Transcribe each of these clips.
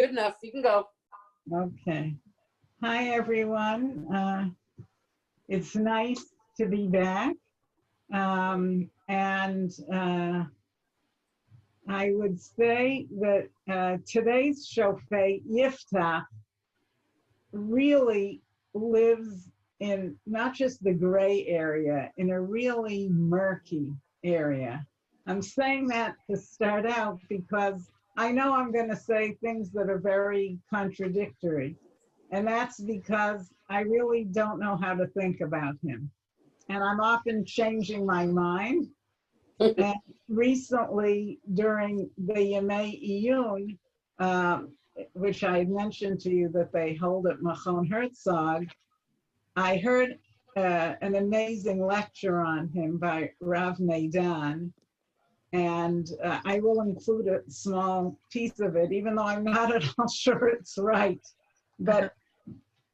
Good enough. You can go. Okay. Hi, everyone. It's nice to be back. And I would say that today's shofet, Yiftach, really lives in not just the gray area, in a really murky area. I'm saying that to start out because I know I'm going to say things that are very contradictory. And that's because I really don't know how to think about him. And I'm often changing my mind. And recently, during the Yemei Iyun, which I mentioned to you that they hold at Machon Herzog, I heard an amazing lecture on him by Rav Meidan. And I will include a small piece of it, even though I'm not at all sure it's right. But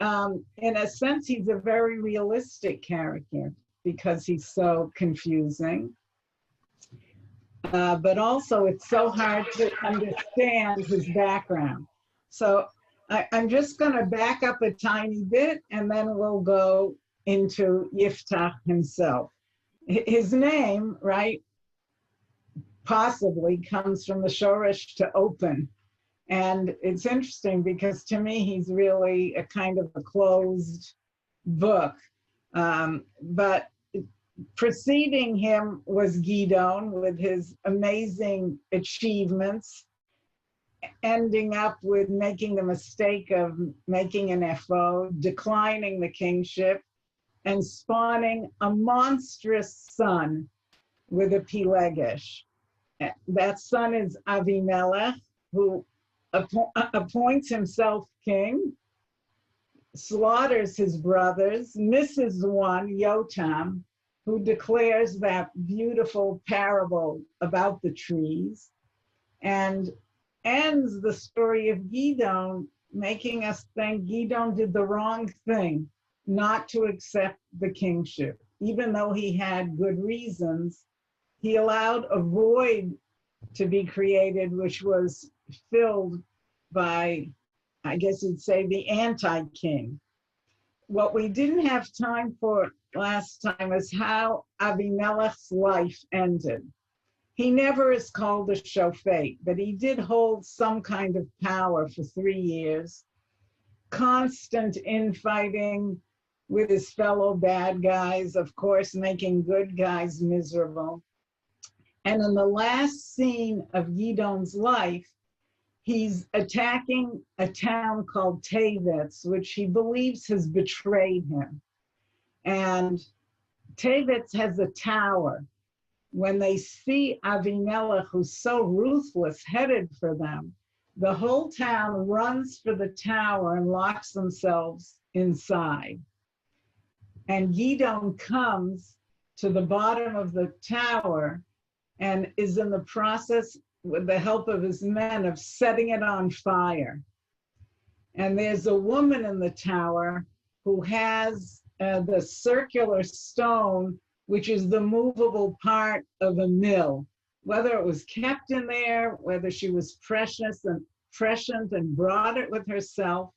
in a sense, he's a very realistic character because he's so confusing. But also, it's so hard to understand his background. So I'm just going to back up a tiny bit, and then we'll go into Yiftach himself. His name, right, possibly comes from the shoresh to open. And it's interesting because to me, he's really a kind of a closed book. But preceding him was Gidon with his amazing achievements, ending up with making the mistake of making an ephod, declining the kingship, and spawning a monstrous son with a Pilegesh. That son is Avimelech, who appoints himself king, slaughters his brothers, misses one, Yotam, who declares that beautiful parable about the trees, and ends the story of Gidon, making us think Gidon did the wrong thing not to accept the kingship. Even though he had good reasons, he allowed a void to be created, which was filled by, I guess you'd say, the anti-king. What we didn't have time for last time is how Avimelech's life ended. He never is called a shofet, but he did hold some kind of power for 3 years. Constant infighting with his fellow bad guys, of course, making good guys miserable. And in the last scene of Gidon's life, he's attacking a town called Tevetz, which he believes has betrayed him. And Tevetz has a tower. When they see Avimelech, who's so ruthless, headed for them, the whole town runs for the tower and locks themselves inside. And Gidon comes to the bottom of the tower and is in the process, with the help of his men, of setting it on fire. And there's a woman in the tower who has the circular stone, which is the movable part of a mill. Whether it was kept in there, whether she was prescient and brought it with herself,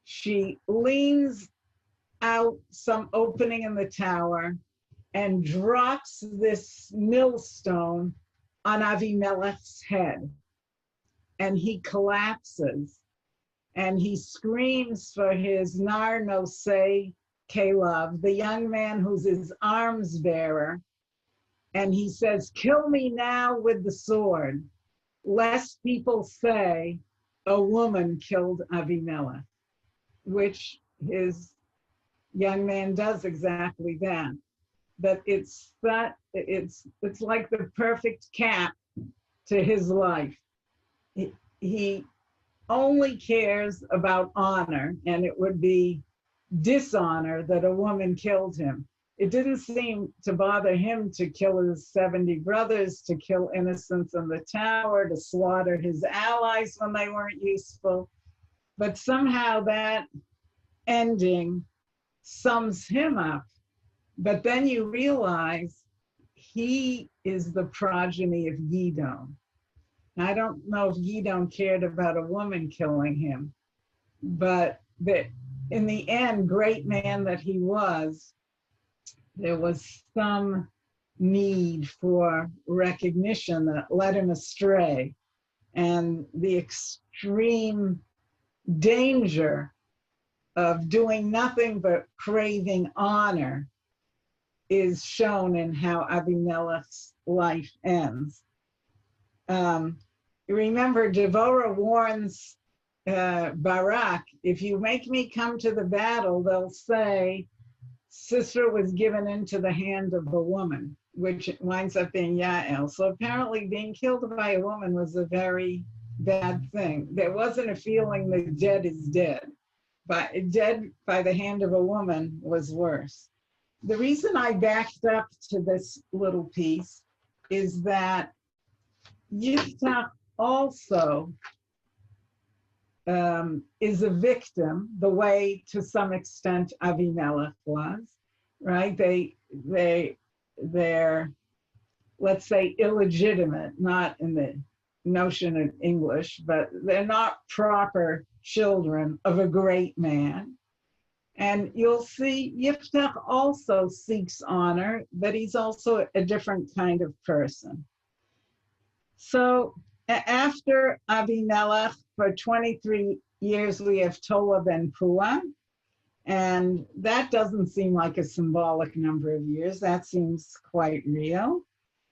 she leans out some opening in the tower and drops this millstone on Avimelech's head. And he collapses and he screams for his Nar Nosei Kelev, the young man who's his arms bearer. And he says, "Kill me now with the sword, lest people say a woman killed Avimelech," which his young man does exactly that. But it's like the perfect cap to his life. He only cares about honor, and it would be dishonor that a woman killed him. It didn't seem to bother him to kill his 70 brothers, to kill innocents in the tower, to slaughter his allies when they weren't useful. But somehow that ending sums him up. But then you realize he is the progeny of Gidon. I don't know if Gidon cared about a woman killing him, but that in the end, great man that he was, there was some need for recognition that led him astray. And the extreme danger of doing nothing but craving honor is shown in how Abimelech's life ends. Remember, Devorah warns Barak, if you make me come to the battle, they'll say Sisera was given into the hand of a woman, which winds up being Yael. So apparently being killed by a woman was a very bad thing. There wasn't a feeling that dead is dead, but dead by the hand of a woman was worse. The reason I backed up to this little piece is that Yiftach also is a victim, the way to some extent Avimelech was, right? They're, let's say, illegitimate, not in the notion of English, but they're not proper children of a great man. And you'll see Yiftach also seeks honor, but he's also a different kind of person. So after Abimelech, for 23 years, we have Tola ben Pua, and that doesn't seem like a symbolic number of years. That seems quite real.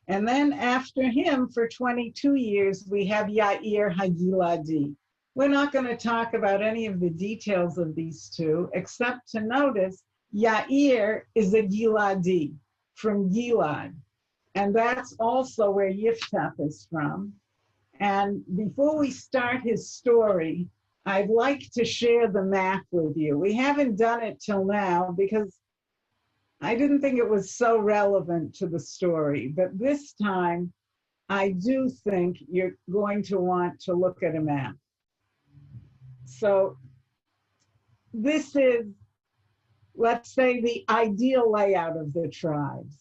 And then after him, for 22 years, we have Yair Hagiladi. We're not going to talk about any of the details of these two, except to notice Yair is a Giladi, from Gilad. And that's also where Yiftach is from. And before we start his story, I'd like to share the map with you. We haven't done it till now because I didn't think it was so relevant to the story. But this time, I do think you're going to want to look at a map. So this is, let's say, the ideal layout of the tribes.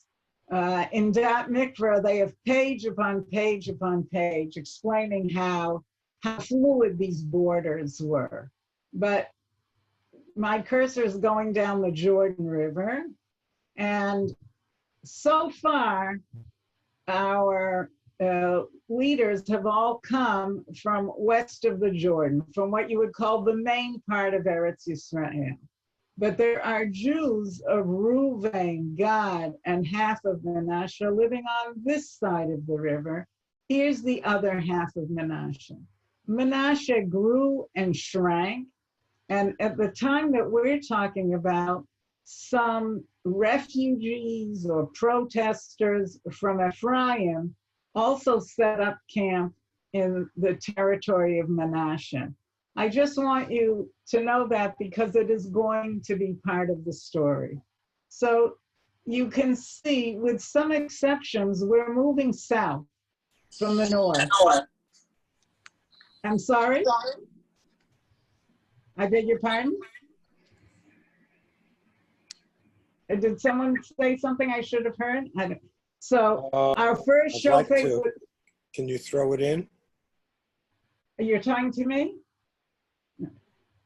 In Dat Mikvah, they have page upon page upon page explaining how fluid these borders were. But my cursor is going down the Jordan River, and so far, our leaders have all come from west of the Jordan, from what you would call the main part of Eretz Yisrael. But there are Jews of Reuven, Gad, and half of Manasseh living on this side of the river. Here's the other half of Manasseh. Manasseh grew and shrank, and at the time that we're talking about, some refugees or protesters from Ephraim also set up camp in the territory of Manasseh. I just want you to know that because it is going to be part of the story. So you can see, with some exceptions, we're moving south from the north. I'm sorry? I beg your pardon? Did someone say something I should have heard? I don't. So our first show. Like can you throw it in? You're talking to me?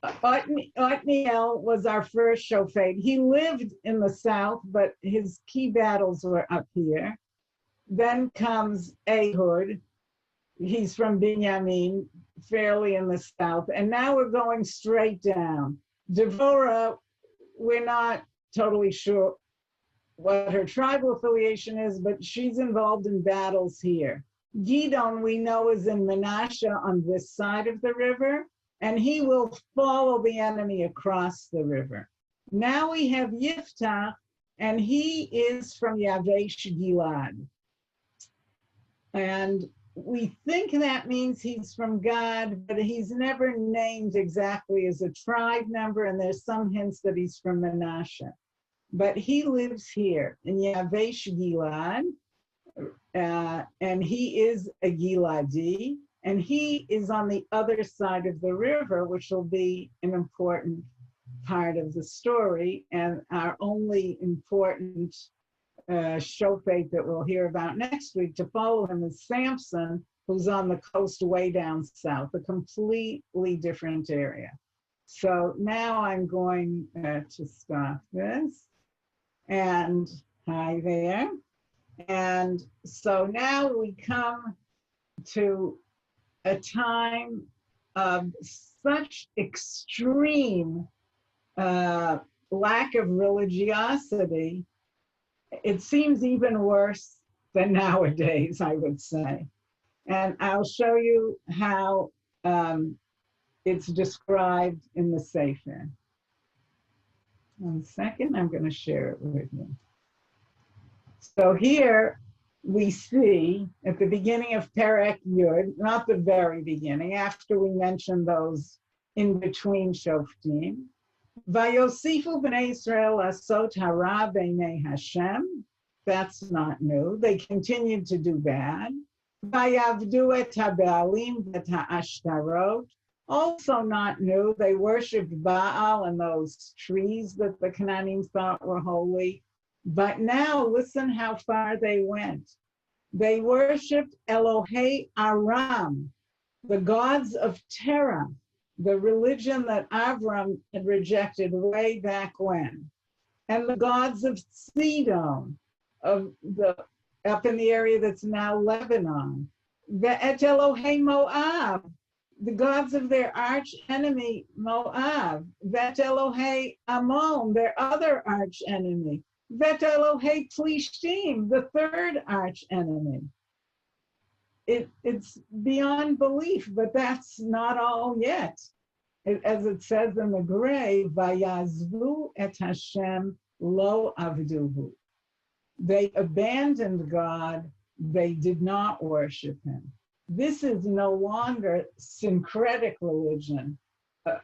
Otniel was our first shofet. He lived in the south, but his key battles were up here. Then comes Ehud. He's from Binyamin, fairly in the south. And now we're going straight down. Devorah, we're not totally sure what her tribal affiliation is, but she's involved in battles here. Gidon, we know, is in Manasseh on this side of the river, and he will follow the enemy across the river. Now we have Yiftach, and he is from Yavesh Gilad. And we think that means he's from God, but he's never named exactly as a tribe member, and there's some hints that he's from Manasseh. But he lives here in Yavesh Gilad, and he is a Giladi, and he is on the other side of the river, which will be an important part of the story, and our only important shofet that we'll hear about next week to follow him is Samson, who's on the coast way down south, a completely different area. So now I'm going to stop this. And hi there. And so now we come to a time of such extreme lack of religiosity. It seems even worse than nowadays, I would say. And I'll show you how it's described in the Sefer. 1 second, I'm going to share it with you. So here we see at the beginning of Perek Yud, not the very beginning, after we mentioned those in between Shoftim, Vayosifu b'nei Israel asot hara b'nei Hashem. That's not new. They continued to do bad. Vayavdu et ha'ba'alim v'et ha'ashtarot. Also not new. They worshipped Baal and those trees that the Canaanim thought were holy. But now listen how far they went. They worshipped Elohei Aram, the gods of Terah, the religion that Avram had rejected way back when, and the gods of Sidon, up in the area that's now Lebanon, Ve'et Elohei Moab, the gods of their arch enemy Moab, Ve'et Elohei Ammon, their other arch enemy, Ve'et Elohei Plishtim, the third arch enemy. It's beyond belief, but that's not all yet. As it says in the grave, Vayazvu et Hashem lo avduhu. They abandoned God, they did not worship him. This is no longer syncretic religion,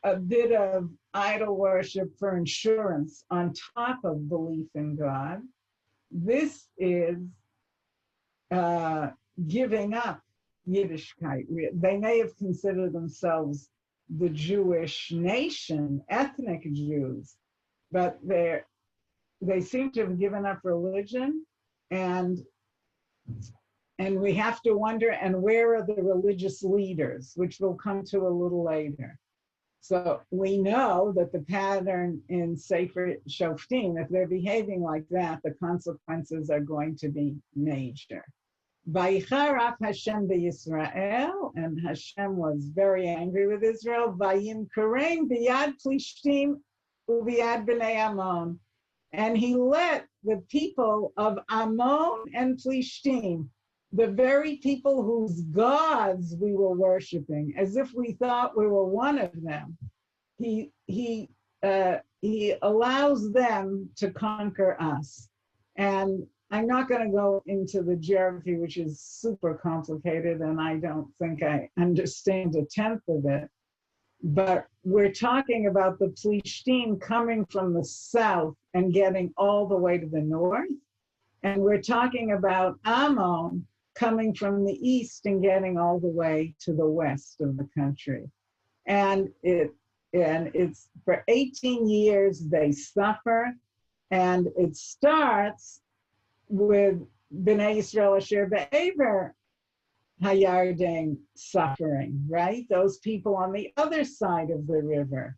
a bit of idol worship for insurance on top of belief in God. This is giving up Yiddishkeit. They may have considered themselves the Jewish nation, ethnic Jews, but they seem to have given up religion, and we have to wonder, and where are the religious leaders, which we'll come to a little later. So we know that the pattern in Sefer Shoftim, if they're behaving like that, the consequences are going to be major. Vayicharaf Hashem b'Yisrael, and Hashem was very angry with Israel. Vayimkerem b'yad Plishtim u'b'yad b'nei Ammon, and he let the people of Ammon and Plishtim, the very people whose gods we were worshiping, as if we thought we were one of them, he allows them to conquer us. And I'm not going to go into the geography, which is super complicated, and I don't think I understand a tenth of it. But we're talking about the Plishtim coming from the south and getting all the way to the north. And we're talking about Ammon coming from the east and getting all the way to the west of the country. And it's for 18 years they suffer, and it starts with Bnei Yisrael Asher Be'ever Hayarden suffering, right? Those people on the other side of the river,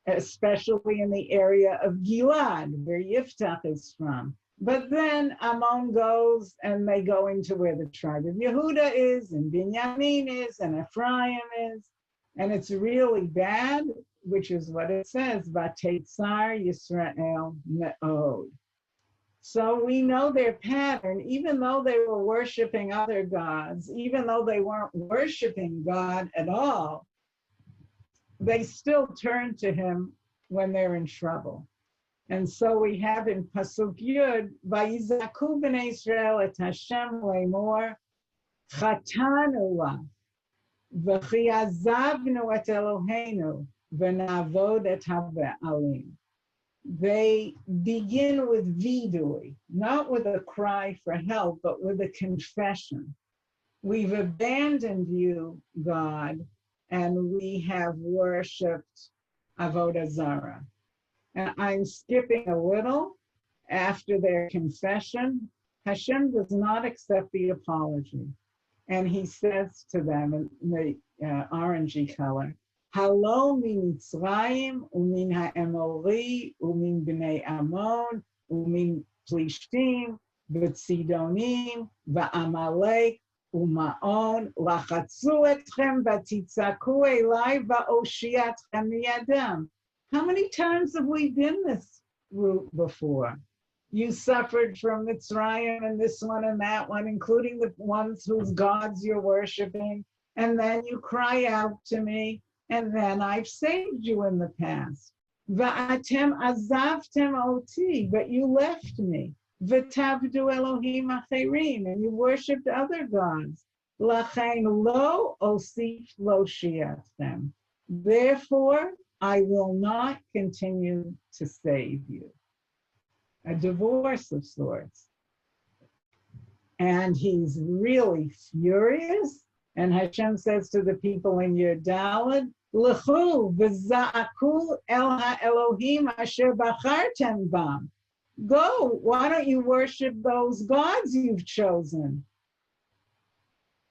especially in the area of Gilad, where Yiftach is from. But then Ammon goes, and they go into where the tribe of Yehuda is, and Binyamin is, and Ephraim is, and it's really bad, which is what it says, Vatetzar Yisrael Me'od. So we know their pattern. Even though they were worshiping other gods, even though they weren't worshiping God at all, they still turn to him when they're in trouble. And so we have in Pasuk Yud, Vayizaku b'nei Israel et Hashem le'mor, Chatanu la, v'chi azavnu et Eloheinu, v'navod et ha'ba'alim. They begin with vidui, not with a cry for help, but with a confession. We've abandoned you, God, and we have worshipped Avodah Zarah. And I'm skipping a little. After their confession, Hashem does not accept the apology. and he says to them in the orangey color, Halo min Mitzrayim umin ha'emori umin bnei Ammon umin Plishtim v'Tzidonim v'Amalek u'Ma'on lachatzu etchem v'titzaku elai v'oshi etchem miyadam. How many times have we been this route before? You suffered from Mitzrayim and this one and that one, including the ones whose gods you're worshiping. And then you cry out to me, and then I've saved you in the past. Va'atem azavtem oti, but you left me. V'tavdu Elohim acherim, and you worshipped other gods. Lachein lo osif lo shiatchem. Therefore, I will not continue to save you. A divorce of sorts. And he's really furious. And Hashem says to the people in your Daled, L'chu v'za'aku el ha'elohim asher bachartem bam. Go, why don't you worship those gods you've chosen?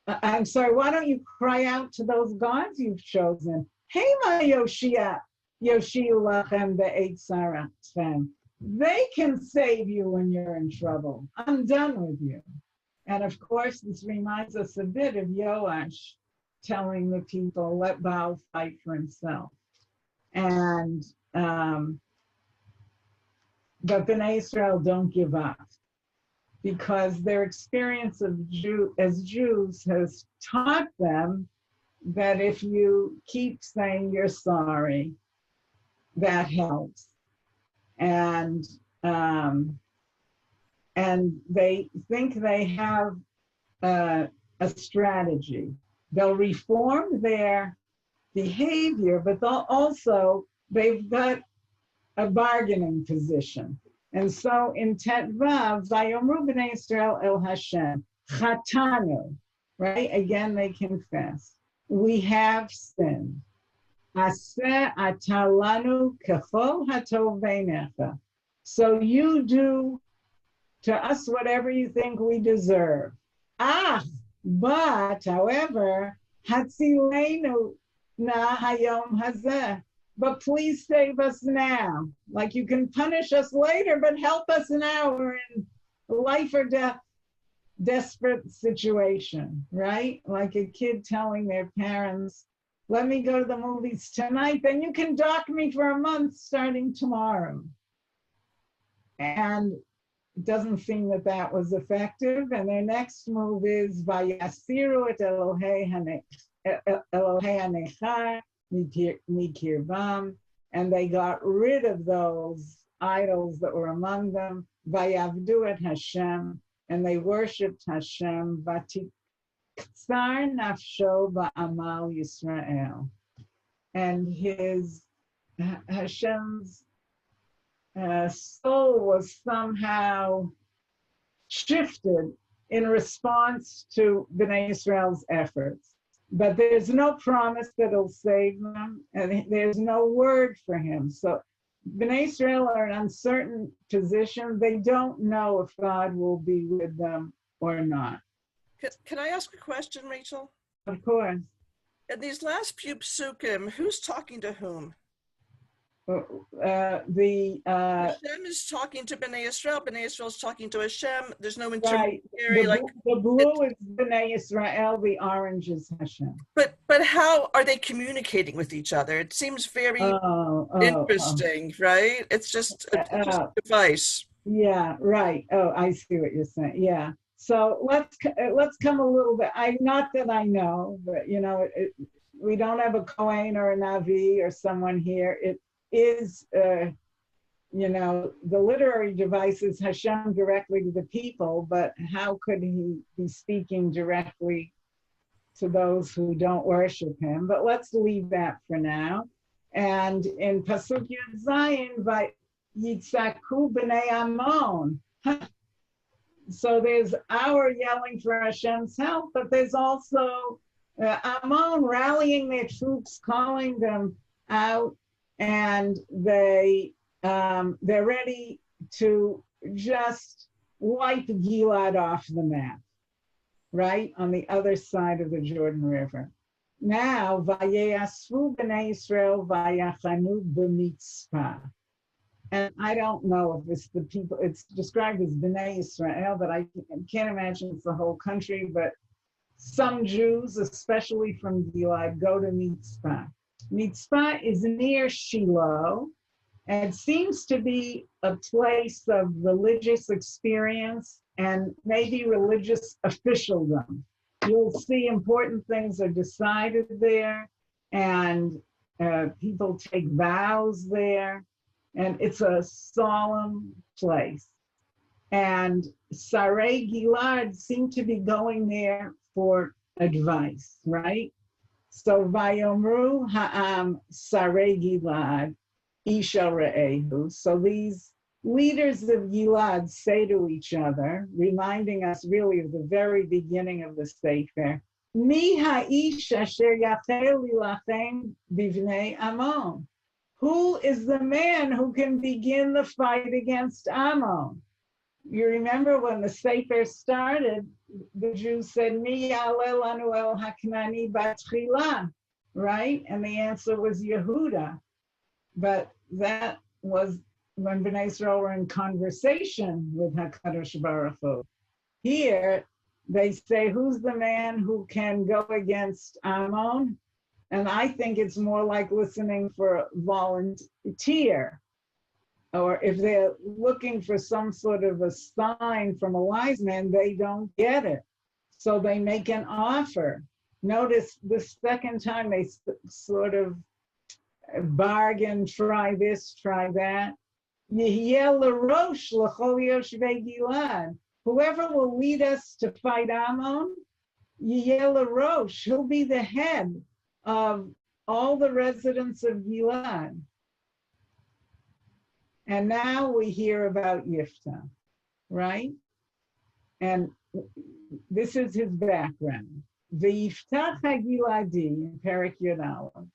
I'm sorry, why don't you cry out to those gods you've chosen? Hema Yoshia, Yoshiu lachem be'et saratchem. They can save you when you're in trouble. I'm done with you. And of course, this reminds us a bit of Yoash telling the people, let Baal fight for himself. And, but Bnei Israel don't give up, because their experience of as Jews has taught them that if you keep saying you're sorry, that helps. And they think they have a strategy. They'll reform their behavior, but they've got a bargaining position. And so in Tet Vav, Vayomru b'nei Yisrael el Hashem, Chatanu, right? Again, they confess. We have sinned. Aseh atalanu kechol hatov beinecha. So you do to us whatever you think we deserve. But however, hatzilenu na hayom hazeh. But please save us now. Like you can punish us later, but help us now. We're in life or death, desperate situation, right? Like a kid telling their parents, let me go to the movies tonight, then you can dock me for a month starting tomorrow. And it doesn't seem that that was effective. And their next move is Vayasiru et Elohei Hanechar Mikirvam, and they got rid of those idols that were among them. Vayavdu et Hashem, and they worshipped Hashem. Vatiktsar nafsho ba'amal Yisrael, and Hashem's soul was somehow shifted in response to Bnei Israel's efforts. But there's no promise that it'll save them, and there's no word for him. So Bnei Israel are in an uncertain position. They don't know if God will be with them or not. Can I ask a question, Rachel? Of course. In these last few psukim, who's talking to whom? Hashem is talking to Bnei Israel. Bnei Israel is talking to Hashem. There's no right. intermediary. The blue is Bnei Israel. The orange is Hashem. But how are they communicating with each other? It seems very interesting, right? It's just a device. Yeah, right. Oh, I see what you're saying. Yeah. So let's come a little bit. Not that I know, but we don't have a Kohen or a Navi or someone here. It is, the literary device is Hashem directly to the people, but how could he be speaking directly to those who don't worship him? But let's leave that for now. And in Pasuk Yud Zayin, Yitzaku b'nei Ammon. So there's our yelling for Hashem's help, but there's also Ammon rallying their troops, calling them out, and they're ready to just wipe Gilad off the map, right on the other side of the Jordan River. Now, Vayasvu b'nei Yisrael vayachanu b'mitzpah. And I don't know if it's the people, it's described as B'nai Israel, but I can't imagine it's the whole country, but some Jews, especially from Gilad, go to Mitzpah. Mitzpah is near Shiloh, and seems to be a place of religious experience and maybe religious officialdom. You'll see important things are decided there, and people take vows there. And it's a solemn place. And Sarei Gilad seem to be going there for advice, right? So Vayomru Ha'am Sarei Gilad Isha Re'ehu. So these leaders of Gilad say to each other, reminding us really of the very beginning of the Sefer, Mi ha'ish asher yachel lilachem bivnei Amon. Who is the man who can begin the fight against Ammon? You remember when the Sefer started, the Jews said, Mi ya'aleh lanu el haknani batchila, right? And the answer was Yehuda. But that was when Bnei Israel were in conversation with HaKadosh Baruch Hu. Here, they say, who's the man who can go against Ammon? And I think it's more like listening for a volunteer, or if they're looking for some sort of a sign from a wise man, they don't get it. So they make an offer. Notice the second time they sort of bargain, try this, try that. Whoever will lead us to fight Ammon, Rosh, he'll be the head of all the residents of Gilad. And now we hear about Yiftah, right? And this is his background. V'yiftach ha'Giladi, in Perek Yud Aleph,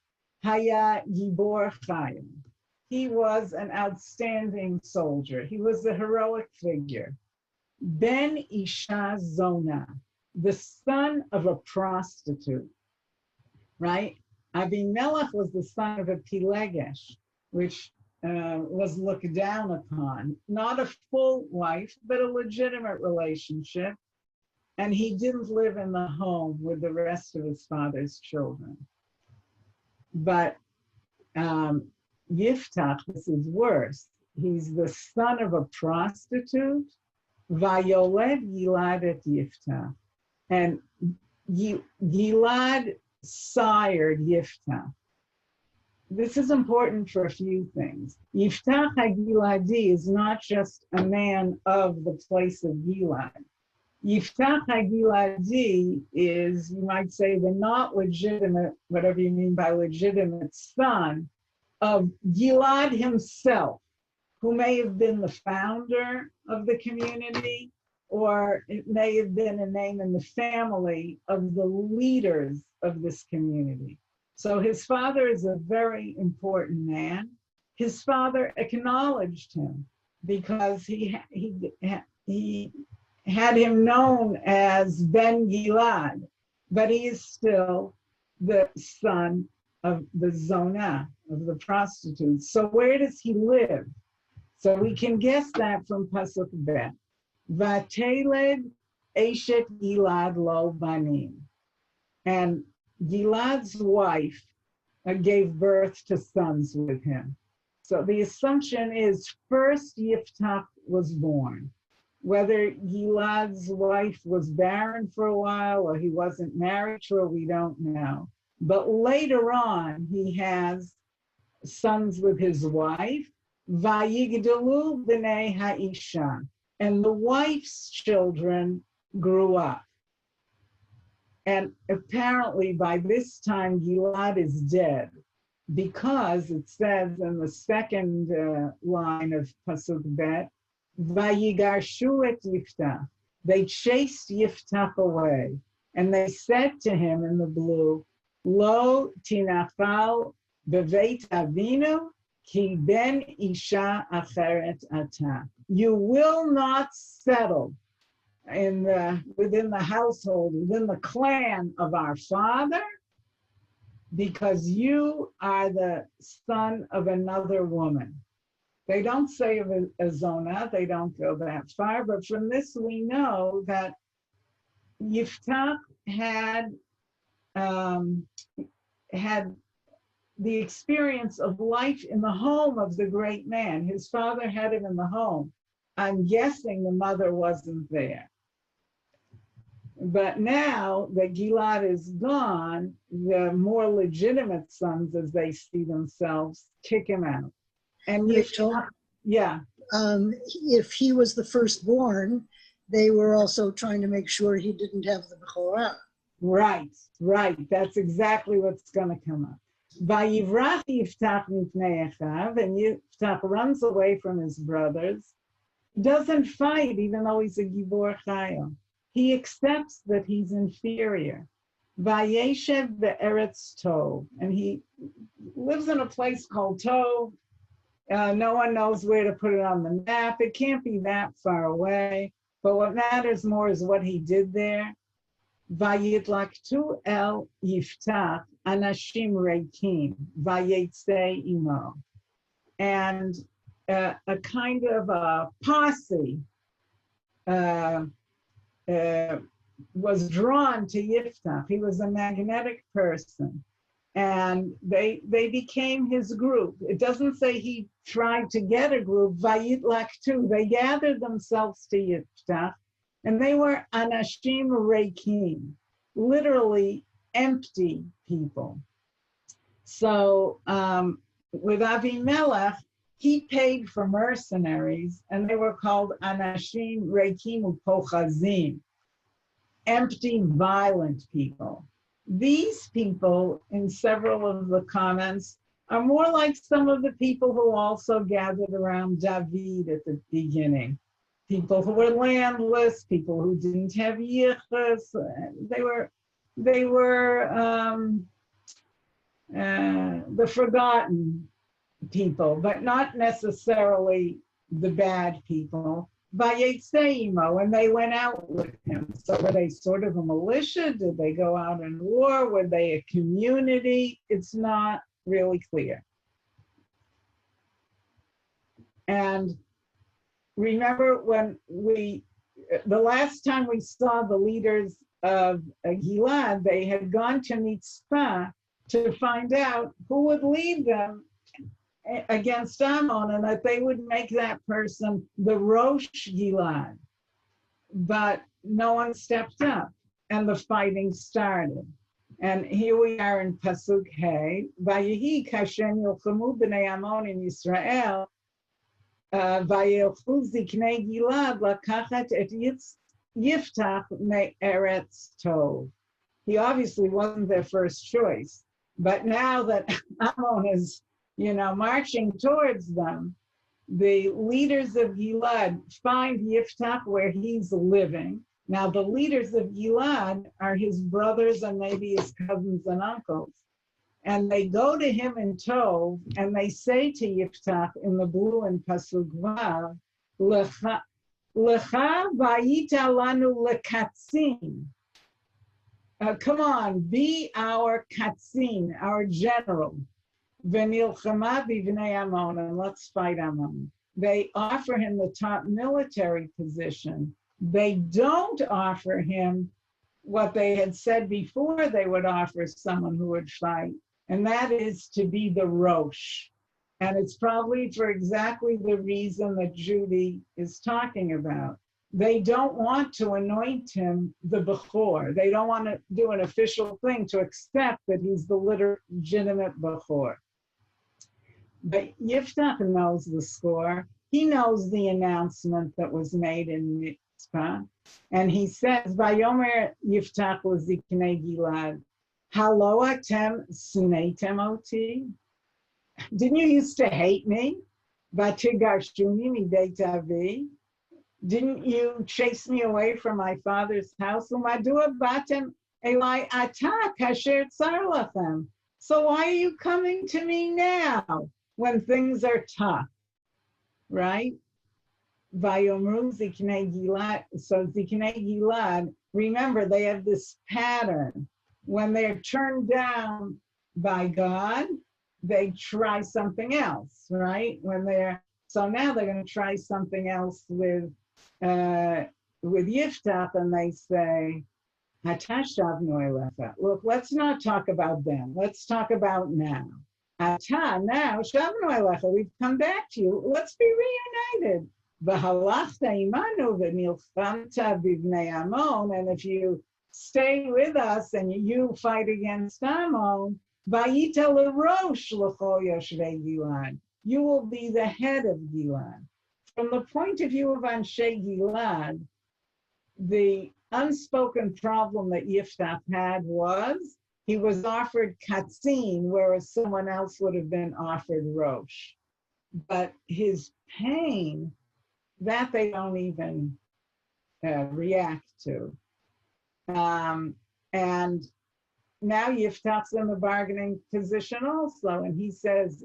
haya gibor chayim. He was an outstanding soldier. He was a heroic figure. Ben Isha Zona, the son of a prostitute. Right? Abimelech was the son of a Pilegesh, which was looked down upon. Not a full wife, but a legitimate relationship. And he didn't live in the home with the rest of his father's children. But Yiftach, this is worse. He's the son of a prostitute. Vayoled Gilad et Yiftach. And Gilad sired Yiftach. This is important for a few things. Yiftach HaGiladi is not just a man of the place of Gilad. Yiftach HaGiladi is, you might say, the not legitimate, whatever you mean by legitimate, son of Gilad himself, who may have been the founder of the community, or it may have been a name in the family of the leaders of this community. So his father is a very important man. His father acknowledged him because he had him known as Ben Gilad, but he is still the son of the Zona, of the prostitutes. So where does he live? So we can guess that from Pasuk Bet. Vateled Eshet Gilad lo banim. And Gilad's wife gave birth to sons with him. So the assumption is first Yiftach was born. Whether Gilad's wife was barren for a while or he wasn't married to her, we don't know. But later on, he has sons with his wife. Vayigdalu b'nei ha'isha. And the wife's children grew up. And apparently by this time, Gilad is dead because it says in the second line of Pasuk Bet, Vayigarshu et Yiftach. They chased Yiftach away. And they said to him in the blue, Lo tinachal beveit avinu ki ben isha acheret ata. You will not settle within the household, within the clan of our father, because you are the son of another woman. They don't say of a zona, they don't go that far, but from this we know that Yiftach had the experience of life in the home of the great man. His father had him in the home. I'm guessing the mother wasn't there. But now that Gilad is gone, the more legitimate sons, as they see themselves, kick him out. And Rachel, yeah. If he was the firstborn, they were also trying to make sure he didn't have the Bechorah. Right. That's exactly what's going to come up. Vayivrach Yiftach mipnei achav, and Yiftach runs away from his brothers. Doesn't fight, even though he's a Gibor Chayil. He accepts that he's inferior. Vayeshev be'eretz Tov, and he lives in a place called Tov. No one knows where to put it on the map. It can't be that far away. But what matters more is what he did there. Vayitlaktu el Yiftach anashim reikim vayetze imo, and a kind of a posse was drawn to Yiftach. He was a magnetic person, and they became his group. It doesn't say he tried to get a group. Vayitlaktu, they gathered themselves to Yiftach, and they were anashim reikim, literally empty people. So with Avimelech, he paid for mercenaries, and they were called anashim reikim upochazim, empty, violent people. These people, in several of the comments, are more like some of the people who also gathered around David at the beginning. People who were landless, people who didn't have yichus. They were the forgotten people, but not necessarily the bad people. Vayetzeimo, and they went out with him. So were they sort of a militia? Did they go out in war? Were they a community? It's not really clear. And remember when the last time we saw the leaders of Gilad, they had gone to Mitzpah to find out who would lead them against Ammon, and that they would make that person the Rosh Gilad. But no one stepped up, and the fighting started. And here we are in Pasuk Hey, Vayehi kashem yilchamu b'nei Ammon in Yisrael, Vayelchu ziknei Gilad lakachat et Yiftach me'eretz Tov. He obviously wasn't their first choice, but now that Ammon is marching towards them, the leaders of Gilad find Yiftach where he's living. Now, the leaders of Gilad are his brothers and maybe his cousins and uncles. And they go to him in Tov, and they say to Yiftach in the blue in Pasuk Vav, Lecha vayita lanu lekatzin. Come on, be our katzin, our general. V'nilchama b'vnei Ammon, and let's fight Ammon. They offer him the top military position. They don't offer him what they had said before they would offer someone who would fight, and that is to be the Rosh. And it's probably for exactly the reason that Judy is talking about. They don't want to anoint him the Bechor. They don't want to do an official thing to accept that he's the legitimate Bechor. But Yiftach knows the score. He knows the announcement that was made in Mitzpah. And he says, Vayomer Yiftach l'ziknei Gilad, Halo atem suneitem oti? Didn't you used to hate me? Vatigarshuni midei avi? Didn't you chase me away from my father's house? Umadua batem elai ata kasher tsar lachem? So why are you coming to me now when things are tough, right? Vayomru Ziknei Gilad. So Ziknei Gilad, remember they have this pattern. When they're turned down by God, they try something else, right? So now they're going to try something else with Yiftach, and they say, look, let's not talk about them. Let's talk about now. Now, we've come back to you. Let's be reunited. And if you stay with us and you fight against Ammon, you will be the head of Gilad. From the point of view of Anshe Gilad, the unspoken problem that Yiftach had was he was offered Katzin, whereas someone else would have been offered Rosh. But his pain, that they don't even react to. And now Yiftach's in the bargaining position also, and he says,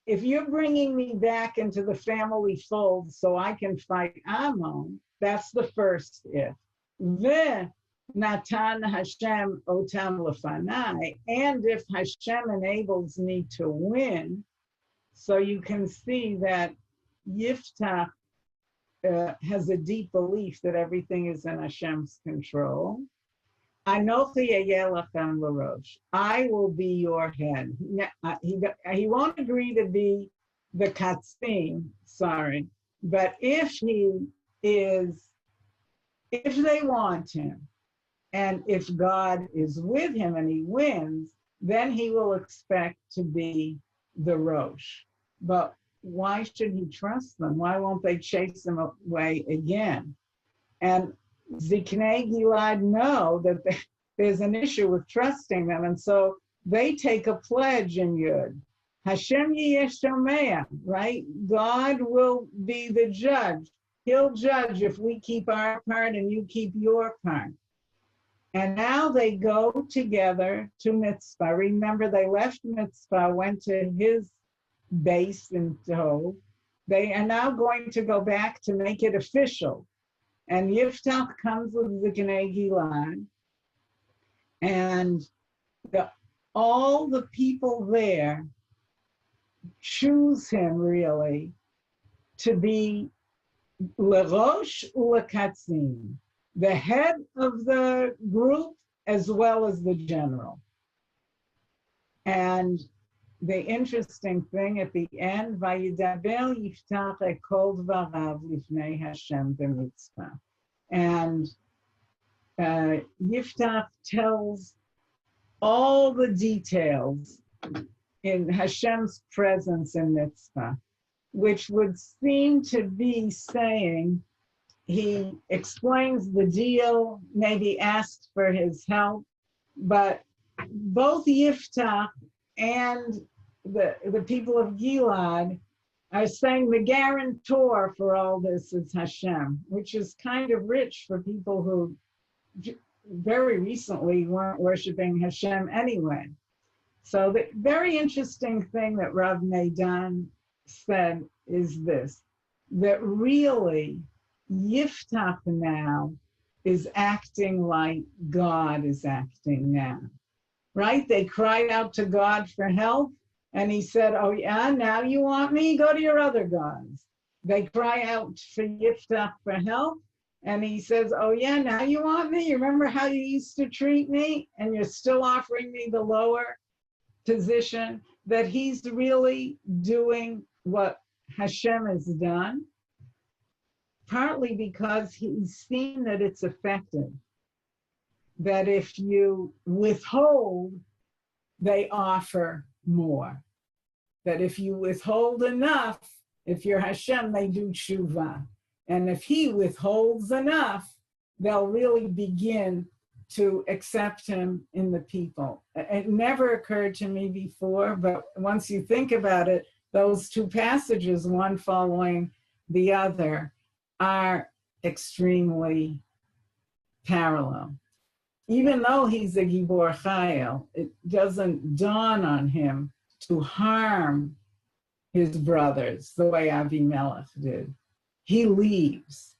if you're bringing me back into the family fold so I can fight Ammon, that's the first if. Natan Hashem otam lefanai, and if Hashem enables me to win, so you can see that Yiftach has a deep belief that everything is in Hashem's control. Anochi eyelachem l'rosh. I will be your head. He won't agree to be the katzin, sorry, but if they want him, and if God is with him and he wins, then he will expect to be the Rosh. But why should he trust them? Why won't they chase him away again? And Ziknei Gilad know that there's an issue with trusting them, and so they take a pledge in Yud. Hashem yeyesh shomea, right? God will be the judge. He'll judge if we keep our part and you keep your part. And now they go together to Mitzvah. Remember, they left Mitzvah, went to his base in Tov. They are now going to go back to make it official. And Yiftach comes with Ziknei Gilad, and all the people there choose him really to be L'Rosh U'Lekatzin, the head of the group as well as the general. And the interesting thing at the end, Vayidaber Yiftach ekol dvarav lifnei Hashem b'mitzvah. And Yiftach tells all the details in Hashem's presence in mitzvah, which would seem to be saying, he explains the deal, maybe asks for his help, but both Yiftach and the people of Gilad are saying the guarantor for all this is Hashem, which is kind of rich for people who very recently weren't worshiping Hashem anyway. So the very interesting thing that Rav Meidan said is this, that really Yiftach now is acting like God is acting now, right? They cried out to God for help, and he said, oh yeah, now you want me? Go to your other gods. They cry out for Yiftach for help, and he says, oh yeah, now you want me? You remember how you used to treat me? And you're still offering me the lower position? That he's really doing what Hashem has done, partly because he's seen that it's effective. That if you withhold, they offer more. That if you withhold enough, if you're Hashem, they do tshuva. And if he withholds enough, they'll really begin to accept him in the people. It never occurred to me before, but once you think about it, those two passages, one following the other, are extremely parallel. Even though he's a Gibor Chayil, it doesn't dawn on him to harm his brothers the way Avimelech did. He leaves.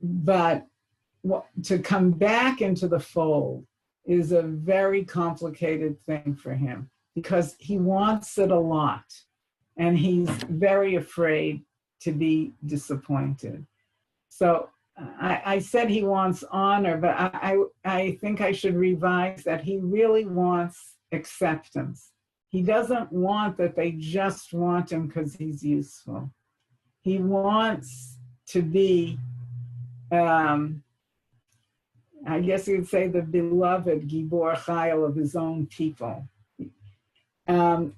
But to come back into the fold is a very complicated thing for him because he wants it a lot and he's very afraid to be disappointed. So I said he wants honor, but I think I should revise that he really wants acceptance. He doesn't want that they just want him because he's useful. He wants to be, I guess you'd say, the beloved Gibor Chayil of his own people. And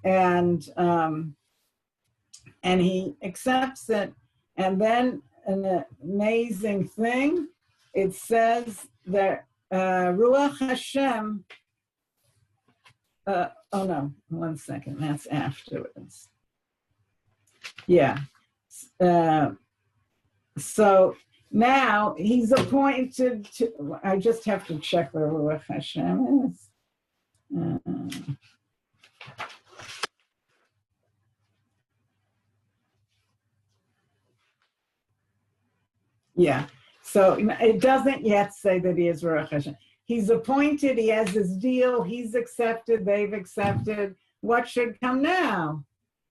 he accepts it. And then an amazing thing, it says that Ruach Hashem, oh no, 1 second, that's afterwards. Yeah. So now he's appointed to, I just have to check where Ruach Hashem is. Yeah, so it doesn't yet say that he is Ruach Hashem. He's appointed, he has his deal, he's accepted, they've accepted. What should come now?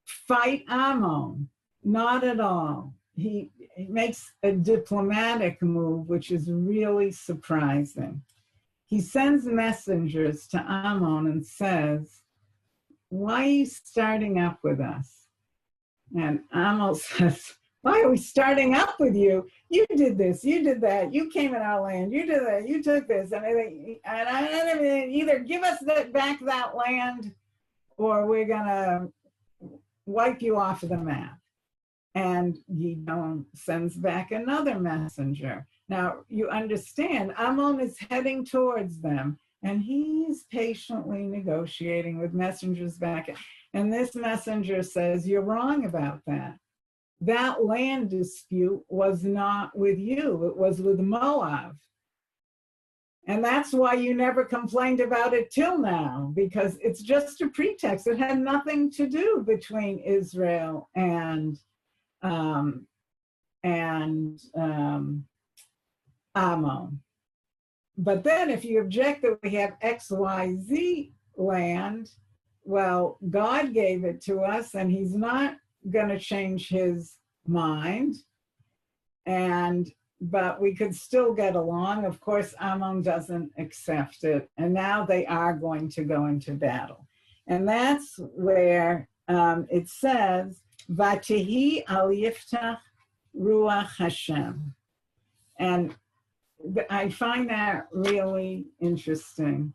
Fight Ammon. Not at all. He makes a diplomatic move, which is really surprising. He sends messengers to Ammon and says, why are you starting up with us? And Ammon says, why are we starting up with you? You did this, you did that, you came in our land, you did that, you took this, and I either give us back that land or we're gonna wipe you off of the map. And Gidon sends back another messenger. Now you understand, Ammon is heading towards them and he's patiently negotiating with messengers back. And this messenger says, you're wrong about that. That land dispute was not with you, it was with Moab. And that's why you never complained about it till now, because it's just a pretext. It had nothing to do between Israel and Ammon. But then if you object that we have XYZ land, well, God gave it to us and he's not going to change his mind, but we could still get along. Of course, Ammon doesn't accept it, and now they are going to go into battle. And that's where it says, Vatihi al Yiftach Ruach Hashem. And I find that really interesting.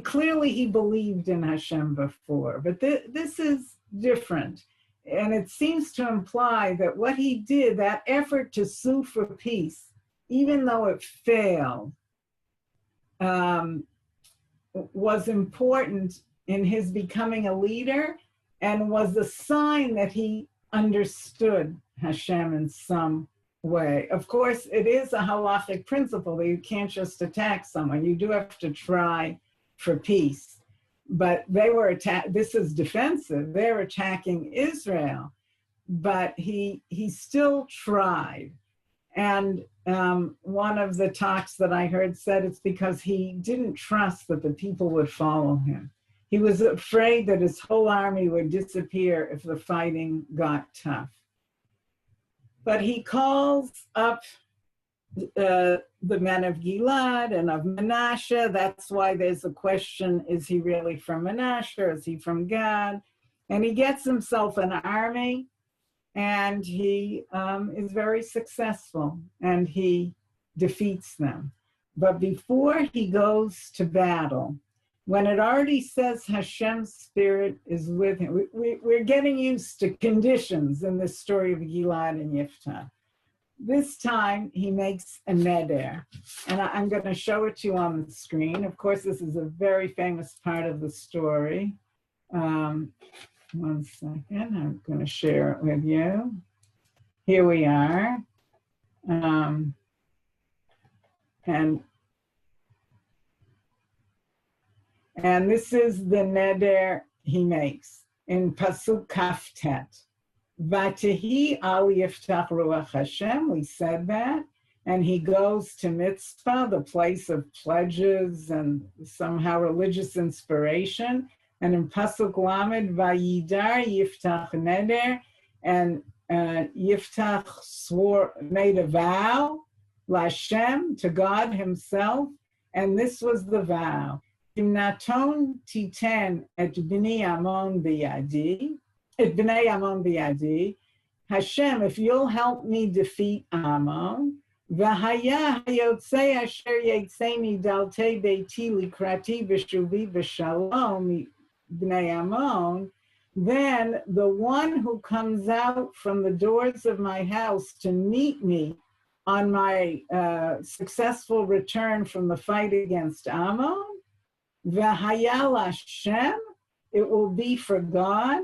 Clearly he believed in Hashem before, but this is different. And it seems to imply that what he did, that effort to sue for peace, even though it failed, was important in his becoming a leader and was a sign that he understood Hashem in some way. Of course, it is a halachic principle that you can't just attack someone. You do have to try for peace. But they were this is defensive. They're attacking Israel, but he still tried. And one of the talks that I heard said it's because he didn't trust that the people would follow him. He was afraid that his whole army would disappear if the fighting got tough. But he calls up the men of Gilad and of Manasseh. That's why there's a question, is he really from Manasseh or is he from Gad? And he gets himself an army and he is very successful and he defeats them. But before he goes to battle, when it already says Hashem's spirit is with him, we're getting used to conditions in this story of Gilad and Yiftach. This time he makes a neder, and I'm going to show it to you on the screen. Of course, this is a very famous part of the story. 1 second, I'm going to share it with you. Here we are. And this is the neder he makes. in Pasuk Kaftet. Vatihi al Yiftach Ruach Hashem, we said that. And he goes to Mitzvah, the place of pledges and somehow religious inspiration. And in Pasuk Lamed, Vayidar Yiftach Neder, and Yiftach made a vow, Lashem, to God himself. And this was the vow. Timnaton titen et b'nei Ammon b'yadi, et b'nei Ammon b'yadi. Hashem, if you'll help me defeat Ammon, v'haya hayotzei asher yetzei midaltei beiti likrati v'shuvi v'shalom b'nei Ammon, then the one who comes out from the doors of my house to meet me on my successful return from the fight against Ammon, v'haya Hashem, it will be for God,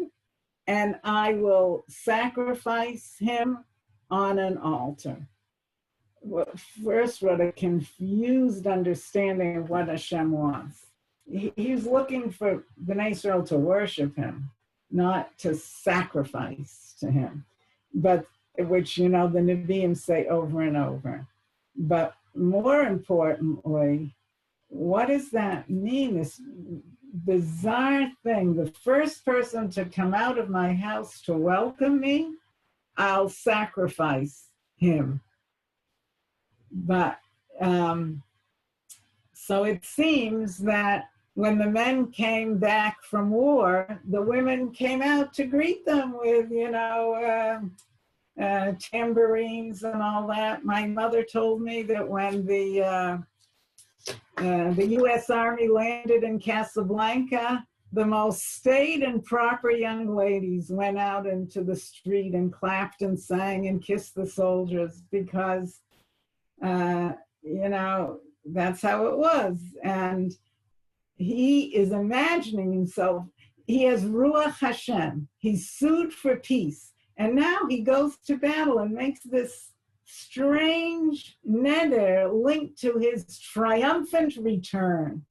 and I will sacrifice him on an altar. Well, first, what a confused understanding of what Hashem wants. He's looking for Bnei Israel to worship him, not to sacrifice to him, but which, you know, the Nevi'im say over and over. But more importantly, what does that mean? This bizarre thing, the first person to come out of my house to welcome me, I'll sacrifice him. But so it seems that when the men came back from war, the women came out to greet them with, you know, tambourines and all that. My mother told me that when the U.S. Army landed in Casablanca, the most staid and proper young ladies went out into the street and clapped and sang and kissed the soldiers because, you know, that's how it was. And he is imagining himself, he has Ruach Hashem, he's sued for peace. And now he goes to battle and makes this strange neder linked to his triumphant return.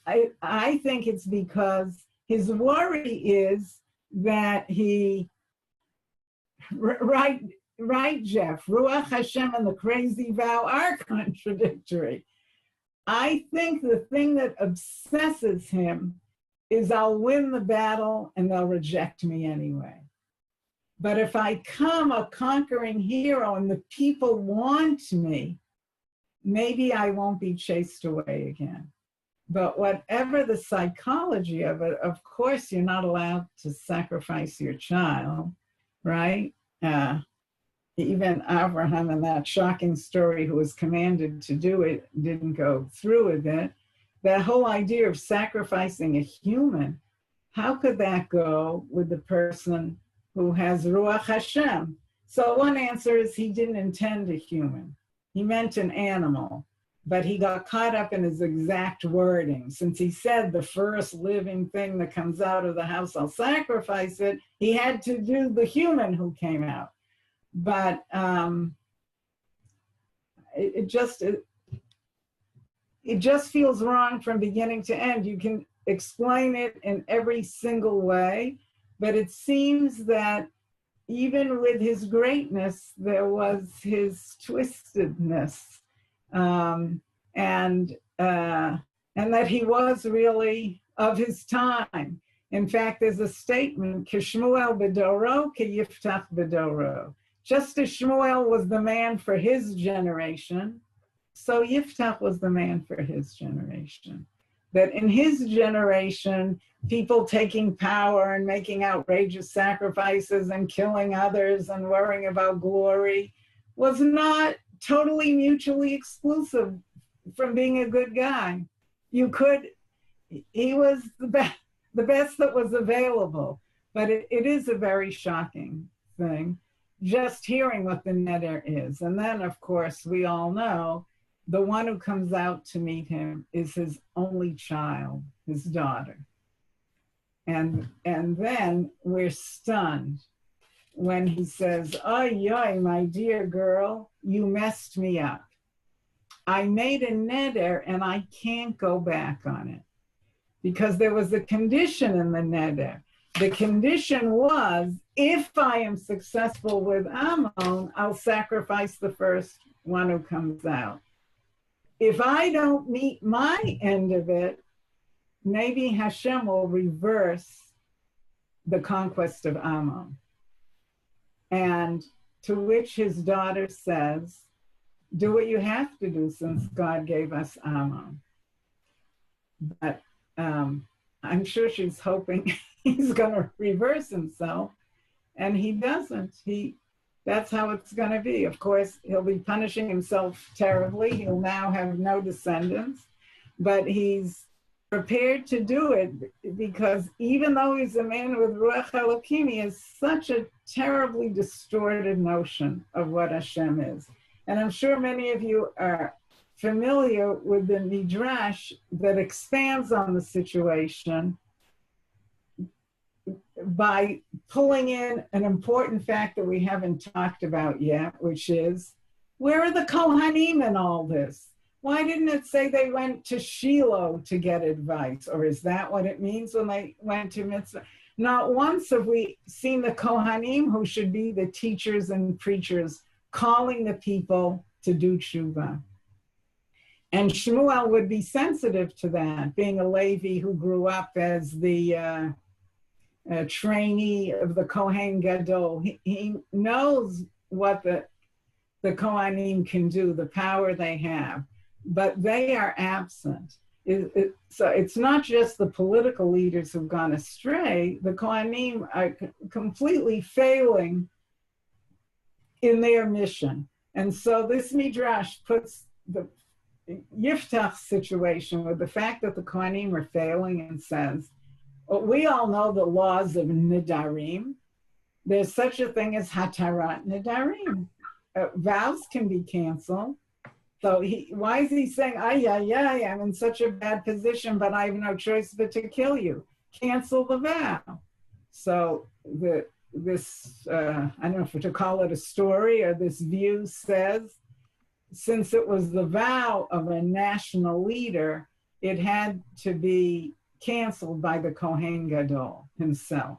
I think it's because his worry is that he, right, Jeff, Ruach Hashem and the crazy vow are contradictory. I think the thing that obsesses him is I'll win the battle and they'll reject me anyway. But if I come a conquering hero and the people want me, maybe I won't be chased away again. But whatever the psychology of it, of course, you're not allowed to sacrifice your child, right? Even Abraham in that shocking story who was commanded to do it didn't go through with it. That whole idea of sacrificing a human, how could that go with the person who has Ruach Hashem? So one answer is he didn't intend a human. He meant an animal, but he got caught up in his exact wording. Since he said the first living thing that comes out of the house, I'll sacrifice it, he had to do the human who came out. But it just feels wrong from beginning to end. You can explain it in every single way, but it seems that even with his greatness, there was his twistedness, and that he was really of his time. In fact, there's a statement, Kishmuel bedoro, Yiftach bedoro. Just as Shmuel was the man for his generation, so Yiftach was the man for his generation. That in his generation, people taking power and making outrageous sacrifices and killing others and worrying about glory was not totally mutually exclusive from being a good guy. He was the best that was available, but it is a very shocking thing, just hearing what the neder is. And then, of course, we all know the one who comes out to meet him is his only child, his daughter. And then we're stunned when he says, "Oy, my dear girl, you messed me up. I made a neder and I can't go back on it." because there was a condition in the neder. The condition was, if I am successful with Ammon, I'll sacrifice the first one who comes out. If I don't meet my end of it, maybe Hashem will reverse the conquest of Ammon. And to which his daughter says, do what you have to do since God gave us Ammon. But I'm sure she's hoping he's going to reverse himself, and he doesn't. That's how it's going to be. Of course, he'll be punishing himself terribly. He'll now have no descendants, but he's prepared to do it because even though he's a man with Ruach Elokim, he has such a terribly distorted notion of what Hashem is. And I'm sure many of you are familiar with the Midrash that expands on the situation by pulling in an important fact that we haven't talked about yet, which is, where are the Kohanim in all this? Why didn't it say they went to Shiloh to get advice? Or is that what it means when they went to Mitzvah? Not once have we seen the Kohanim, who should be the teachers and preachers, calling the people to do tshuva. And Shmuel would be sensitive to that, being a Levi who grew up as the trainee of the Kohen Gadol. He knows what the Kohanim can do, the power they have, but they are absent. So it's not just the political leaders who've gone astray. The Kohanim are completely failing in their mission. And so this Midrash puts the Yiftach situation with the fact that the Kohanim are failing and says, well, we all know the laws of Nidarim. There's such a thing as Hatarat Nidarim. Vows can be canceled. So why is he saying, I'm in such a bad position, but I have no choice but to kill you? Cancel the vow. So this, I don't know if to call it a story or this view says, since it was the vow of a national leader, it had to be canceled by the Kohen Gadol himself.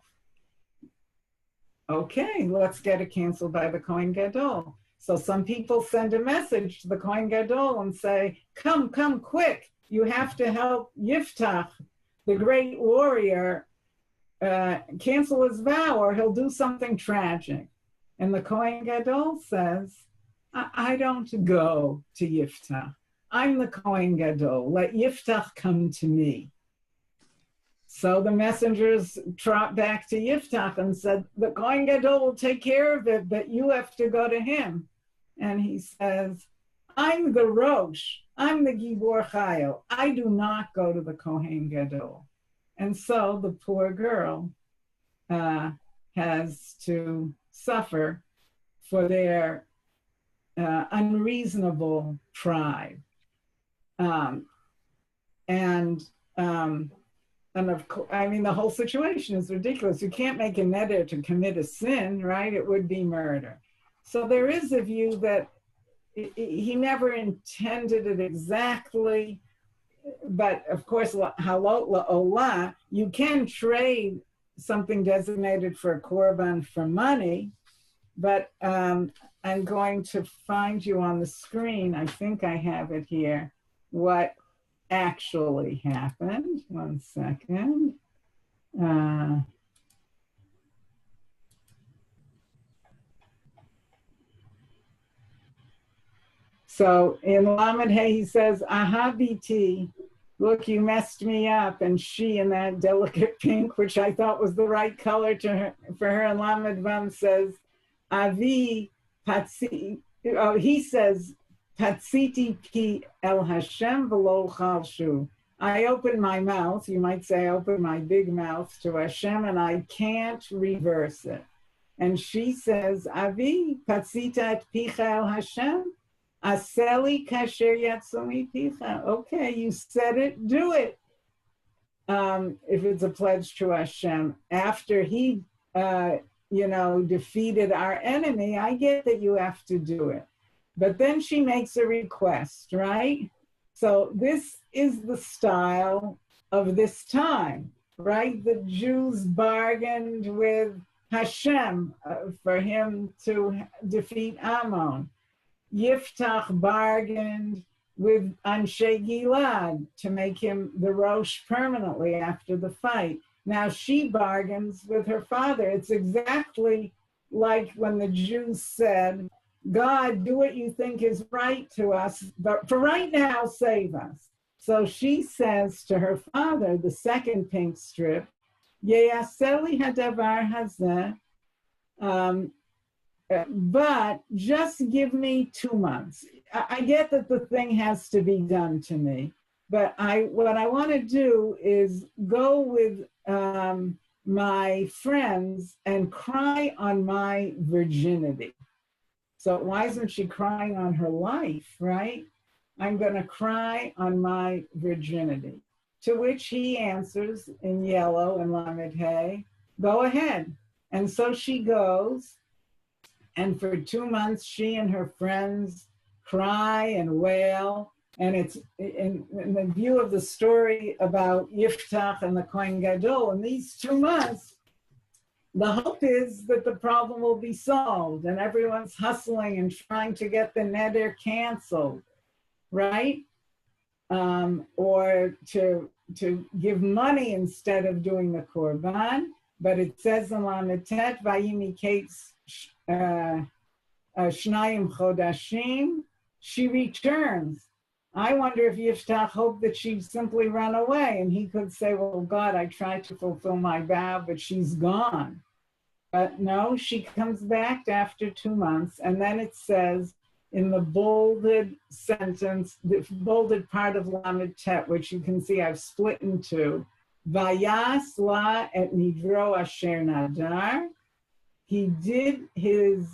Okay, let's get it canceled by the Kohen Gadol. So some people send a message to the Kohen Gadol and say, come quick. You have to help Yiftach, the great warrior, cancel his vow or he'll do something tragic. And the Kohen Gadol says, I don't go to Yiftach. I'm the Kohen Gadol. Let Yiftach come to me. So the messengers trot back to Yiftach and said, the Kohen Gadol will take care of it, but you have to go to him. And he says, I'm the Rosh. I'm the Gibor Chayil. I do not go to the Kohen Gadol. And so the poor girl has to suffer for their unreasonable pride. And of course, I mean, the whole situation is ridiculous. You can't make a neder to commit a sin, right? It would be murder. So there is a view that he never intended it exactly, but of course, halot la'olah, you can trade something designated for a korban for money, but I'm going to find you on the screen. I think I have it here. What actually happened? 1 second. So in Lamed Hey, he says, aha, BT, look, you messed me up. And she, in that delicate pink, which I thought was the right color for her, and Lamed Vam says, Avi, Patsi, oh, he says, Patsiti pi el Hashem v'lo chalshu. I open my mouth, you might say I open my big mouth to Hashem, and I can't reverse it. And she says, Avi, patsita et picha el Hashem, aseli kasher yatsumi picha. Okay, you said it, do it. If it's a pledge to Hashem. After he, defeated our enemy, I get that you have to do it. But then she makes a request, right? So this is the style of this time, right? The Jews bargained with Hashem for him to defeat Ammon. Yiftach bargained with Anshe Gilad to make him the Rosh permanently after the fight. Now she bargains with her father. It's exactly like when the Jews said, God, do what you think is right to us, but for right now, save us. So she says to her father, the second pink strip, Ye'aseli hadavar hazeh, but just give me 2 months. I get that the thing has to be done to me, but what I want to do is go with my friends and cry on my virginity. So why isn't she crying on her life, right? I'm going to cry on my virginity. To which he answers in yellow and Lamed Hey, go ahead. And so she goes, and for 2 months, she and her friends cry and wail. And it's in the view of the story about Yiftach and the Kohen Gadol, in these 2 months, the hope is that the problem will be solved and everyone's hustling and trying to get the neder canceled, right? Or to give money instead of doing the korban. But it says in Lametet, Vayimi Kates Shnayim Chodashim, she returns. I wonder if Yiftach hoped that she'd simply run away and he could say, well, God, I tried to fulfill my vow, but she's gone. But no, she comes back after 2 months. And then it says in the bolded sentence, the bolded part of Lamed Tet, which you can see I've split in two, Vayas la et nidro asher nadar. He did his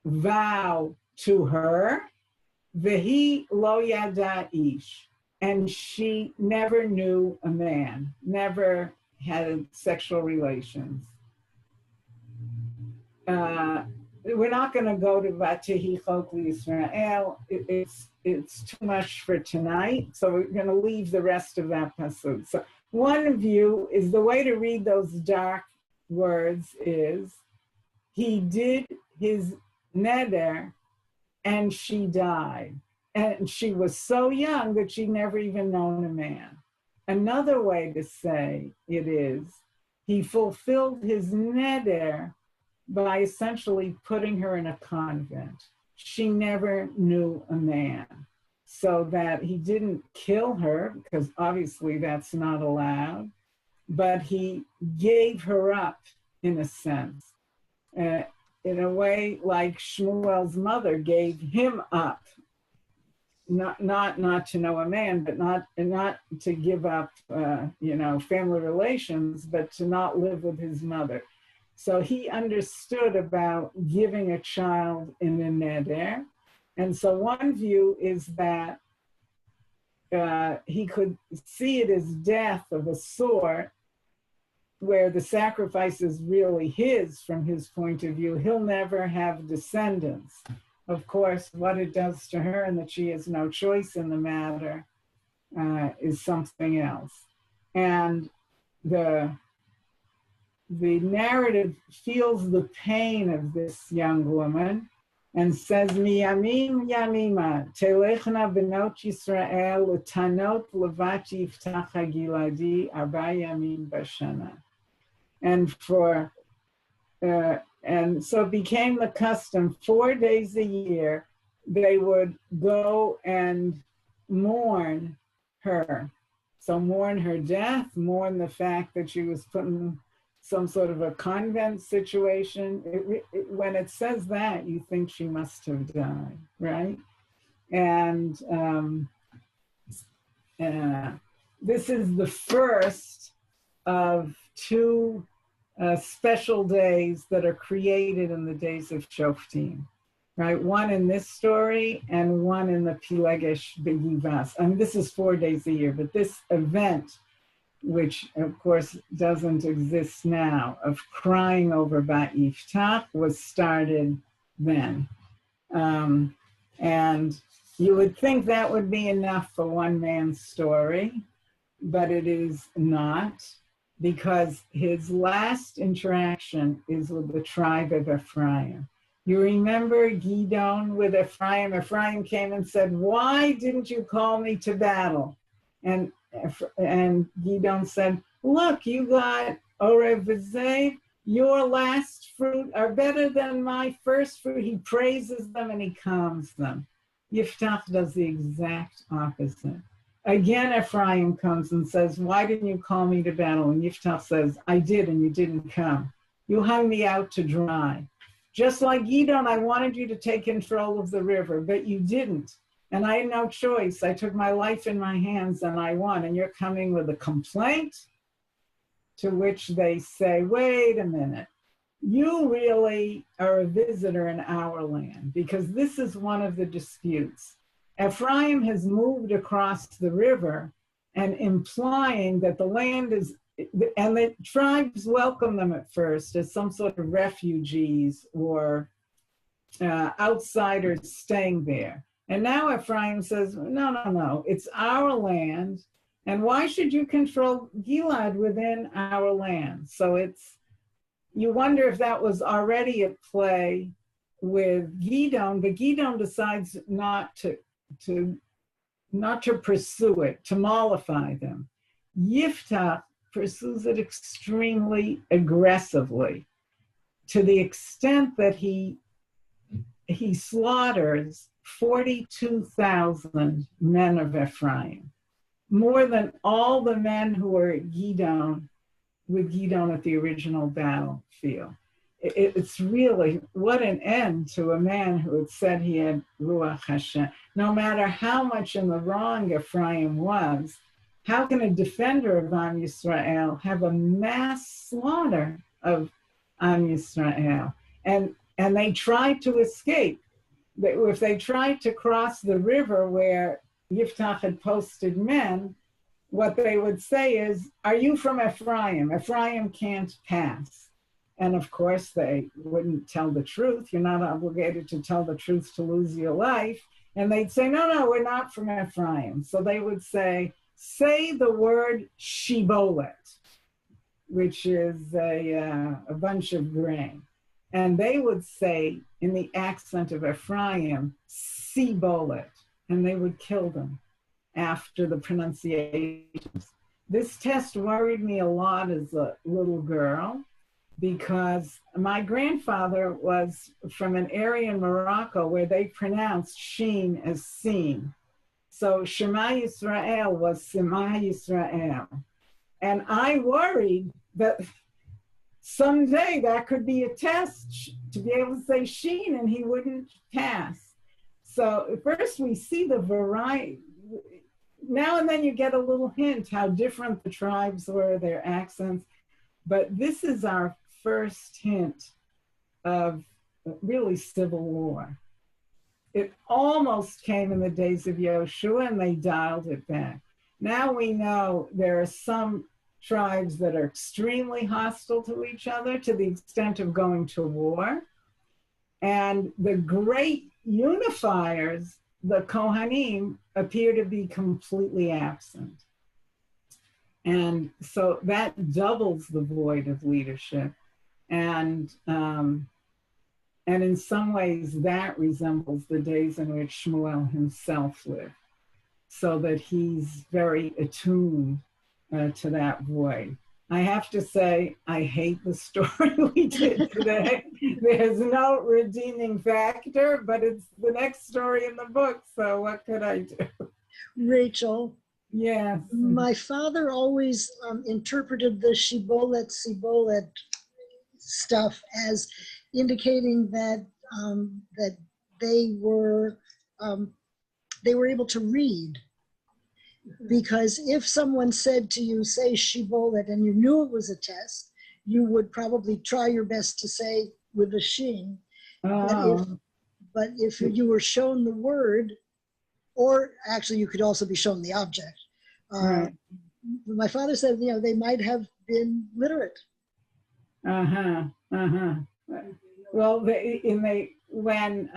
vow to her, Vehi lo yada ish, and she never knew a man, never had sexual relations. We're not going to go to Vatehi Chok Yisrael. It's too much for tonight, so we're going to leave the rest of that pasuk. So one view is the way to read those dark words is he did his neder and she died. And she was so young that she'd never even known a man. Another way to say it is he fulfilled his neder by essentially putting her in a convent. She never knew a man, so that he didn't kill her, because obviously that's not allowed, but he gave her up in a sense, in a way like Shmuel's mother gave him up, not to know a man, but not to give up, family relations, but to not live with his mother. So he understood about giving a child in a neder. And so one view is that he could see it as death of a sort, where the sacrifice is really his from his point of view. He'll never have descendants. Of course, what it does to her and that she has no choice in the matter is something else. And the narrative feels the pain of this young woman and says, Miyamim yamima, telechna benot Yisrael, utanot levat yiftach hagiladi, arba yamim bashana. And so it became the custom, 4 days a year, they would go and mourn her. So mourn her death, mourn the fact that she was put in some sort of a convent situation. When it says that, you think she must have died, right? And this is the first of two special days that are created in the days of Shoftim, right? One in this story and one in the Pilegesh B'Yivas. I mean, this is 4 days a year, but this event, which of course doesn't exist now, of crying over Bat Yiftach was started then. And you would think that would be enough for one man's story, but it is not, because his last interaction is with the tribe of Ephraim. You remember Gidon with Ephraim? Ephraim came and said, "Why didn't you call me to battle?" And Gidon said, "Look, you got Orev v'Zev. Your last fruit are better than my first fruit." He praises them and he calms them. Yiftach does the exact opposite. Again, Ephraim comes and says, "Why didn't you call me to battle?" And Yiftach says, "I did, and you didn't come. You hung me out to dry. Just like Gidon, I wanted you to take control of the river, but you didn't. And I had no choice. I took my life in my hands and I won. And you're coming with a complaint?" To which they say, "Wait a minute. You really are a visitor in our land, because this is one of the disputes. Ephraim has moved across the river and implying that the land is," and the tribes welcome them at first as some sort of refugees or outsiders staying there. And now Ephraim says, no, it's our land. And why should you control Gilad within our land? So you wonder if that was already at play with Gidon, but Gidon decides not to pursue it, to mollify them. Yiftach pursues it extremely aggressively, to the extent that he slaughters 42,000 men of Ephraim, more than all the men who were with Gidon at the original battlefield. It's really, what an end to a man who had said he had Ruach Hashem. No matter how much in the wrong Ephraim was, how can a defender of Am Yisrael have a mass slaughter of Am Yisrael? And they tried to escape. If they tried to cross the river where Yiftach had posted men, what they would say is, "Are you from Ephraim? Ephraim can't pass." And of course, they wouldn't tell the truth. You're not obligated to tell the truth to lose your life. And they'd say, no, we're not from Ephraim. So they would say the word shibolet, which is a bunch of grain. And they would say, in the accent of Ephraim, sibolet, and they would kill them after the pronunciations. This test worried me a lot as a little girl, because my grandfather was from an area in Morocco where they pronounced sheen as seen. So Shema Yisrael was Shema Yisrael. And I worried that someday that could be a test to be able to say sheen and he wouldn't pass. So first we see the variety. Now and then you get a little hint how different the tribes were, their accents. But this is our first hint of really civil war. It almost came in the days of Yoshua and they dialed it back. Now we know there are some tribes that are extremely hostile to each other to the extent of going to war. And the great unifiers, the Kohanim, appear to be completely absent. And so that doubles the void of leadership. And in some ways that resembles the days in which Shmuel himself lived, so that he's very attuned to that void. I have to say, I hate the story we did today. There's no redeeming factor, but it's the next story in the book, so what could I do? Rachel. Yes. My father always interpreted the Shibolet, Sibolet stuff as indicating that that they were able to read. Because if someone said to you, say Shibolet, and you knew it was a test, you would probably try your best to say with a shin. Oh. But if you were shown the word, or actually you could also be shown the object. Right. My father said, they might have been literate. Well, when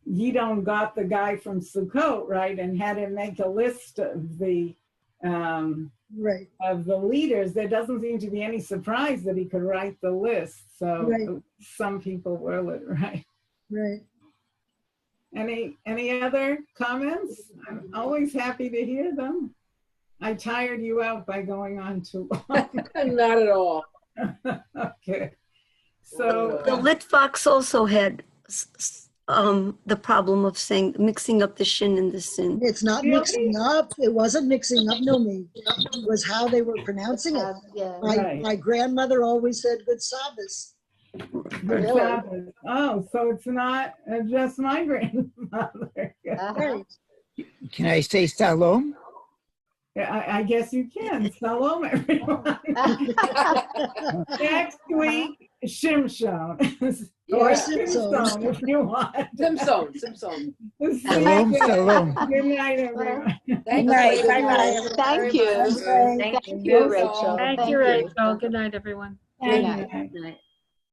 Gidon got the guy from Sukkot, right, and had him make a list of the Right. of the leaders, there doesn't seem to be any surprise that he could write the list. So Right. some people will, right? Right. Any other comments? I'm always happy to hear them. I tired you out by going on too long. Not at all. Okay. So The lit fox also had the problem of saying, mixing up the shin and the sin. It's not Really? mixing up. It wasn't mixing up. No, me. It was how they were pronouncing it. Yeah. Right. My grandmother always said good Sabbath. Good Sabbath. Oh, so it's not just my grandmother. Right. Can I say shalom? Yeah, I guess you can. Shalom, everyone. Next week, Shimshon. Or Yeah. Simson, if you want. Simpson. Shalom, shalom. Good night, everyone. Thank Night, you. bye-bye. Thank you. you. Thank you, Rachel. Thank you, Rachel. Good night, everyone. Good night. Good night. Right.